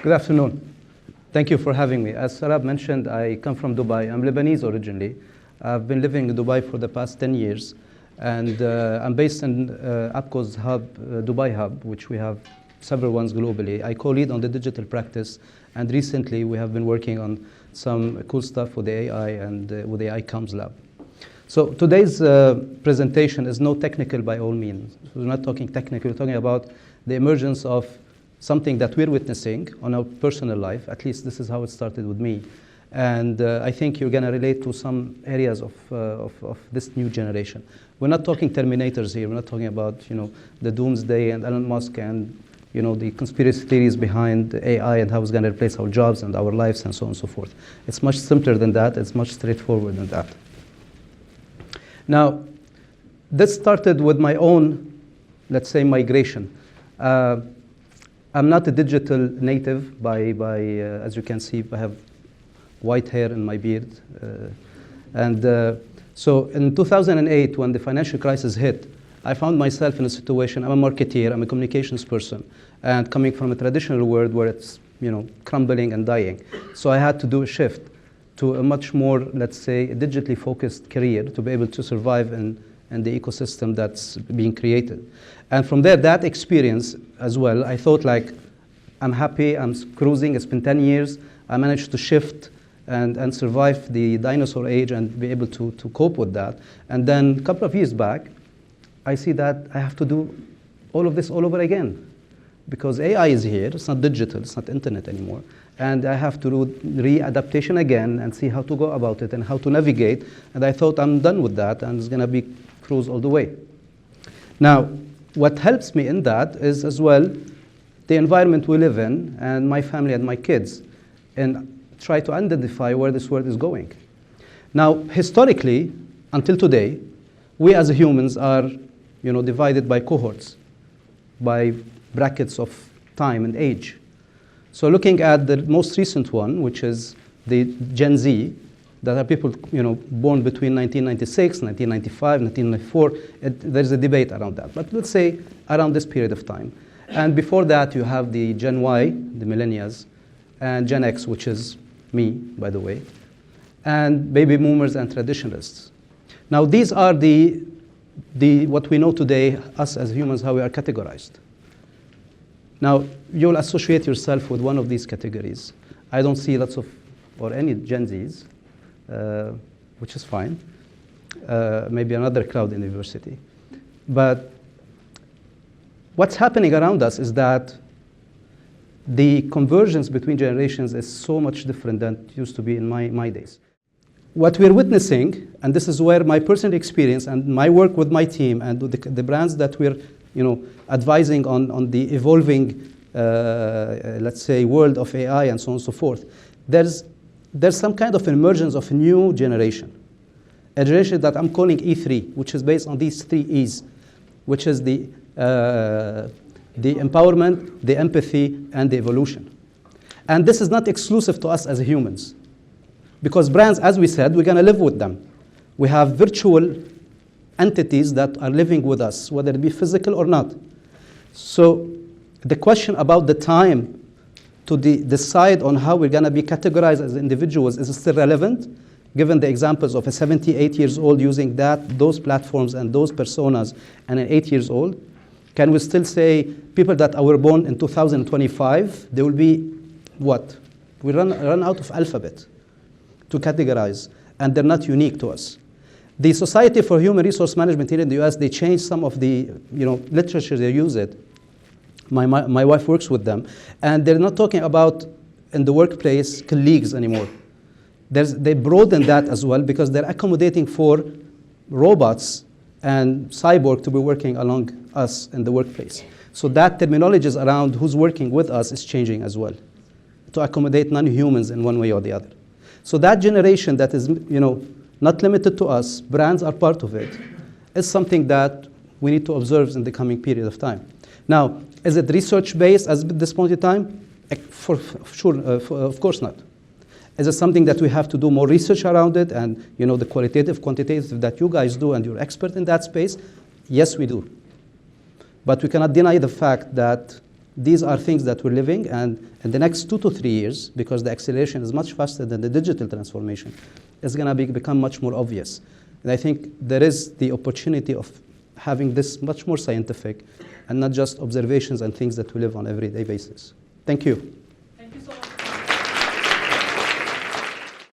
Good afternoon. Thank you for having me. As Sarab mentioned, I come from Dubai. I'm Lebanese originally. I've been living in Dubai for the past 10 years. And I'm based in APCO's hub, Dubai hub, which we have several ones globally. I co-lead on the digital practice. And recently, we have been working on some cool stuff with the AI and with the AI Comms Lab. So today's presentation is no technical by all means. We're not talking technical. We're talking about the emergence of something that we're witnessing on our personal life. At least this is how it started with me. And I think you're going to relate to some areas of this new generation. We're not talking Terminators here. We're not talking about the doomsday and Elon Musk and the conspiracy theories behind AI and how it's going to replace our jobs and our lives and so on and so forth. It's much simpler than that. It's much straightforward than that. Now, this started with my own, let's say, migration. I'm not a digital native as you can see, I have white hair and my beard. So in 2008, when the financial crisis hit, I found myself in a situation, I'm a marketeer, I'm a communications person, and coming from a traditional world where it's crumbling and dying. So I had to do a shift to a much more, let's say, digitally focused career to be able to survive in the ecosystem that's being created. And from there, that experience as well, I thought like, I'm happy, I'm cruising, it's been 10 years, I managed to shift and survive the dinosaur age and be able to cope with that. And then a couple of years back, I see that I have to do all of this all over again. Because AI is here, it's not digital, it's not internet anymore. And I have to do re-adaptation again and see how to go about it and how to navigate. And I thought I'm done with that and it's going to be cruise all the way. Now, what helps me in that is as well the environment we live in and my family and my kids and try to identify where this world is going. Now, historically, until today, we as humans are divided by cohorts, by brackets of time and age. So looking at the most recent one, which is the Gen Z, that are people born between 1996, 1995, 1994, there's a debate around that. But let's say around this period of time. And before that, you have the Gen Y, the millennials, and Gen X, which is me, by the way, and baby boomers and traditionalists. Now, these are what we know today, us as humans, how we are categorized. Now, you'll associate yourself with one of these categories. I don't see lots of, or any Gen Zs, which is fine. Maybe another crowd in the university. But what's happening around us is that the convergence between generations is so much different than it used to be in my days. What we're witnessing, and this is where my personal experience and my work with my team and the brands that we're advising on the evolving, let's say, world of AI and so on and so forth, there's some kind of emergence of a new generation. A generation that I'm calling E3, which is based on these 3 E's, which is the empowerment, the empathy, and the evolution. And this is not exclusive to us as humans. Because brands, as we said, we're going to live with them. We have virtual entities that are living with us, whether it be physical or not. So the question about the time to decide on how we're going to be categorized as individuals is still relevant, given the examples of a 78 years old using those platforms and those personas, and an 8 years old. Can we still say people that were born in 2025, they will be what? We run out of alphabet to categorize, and they're not unique to us. The Society for Human Resource Management here in the US, they changed some of the literature they use it. My wife works with them, and they're not talking about in the workplace colleagues anymore. They broaden that as well because they're accommodating for robots and cyborg to be working along us in the workplace. So that terminologies around who's working with us is changing as well to accommodate non-humans in one way or the other. So that generation that is not limited to us, brands are part of it, is something that we need to observe in the coming period of time. Now, is it research-based at this point in time? For sure, of course not. Is it something that we have to do more research around it and the qualitative, quantitative that you guys do and you're expert in that space? Yes, we do. But we cannot deny the fact that these are things that we're living, and in the next 2 to 3 years, because the acceleration is much faster than the digital transformation, it's going to become much more obvious. And I think there is the opportunity of having this much more scientific and not just observations and things that we live on an everyday basis. Thank you. Thank you so much.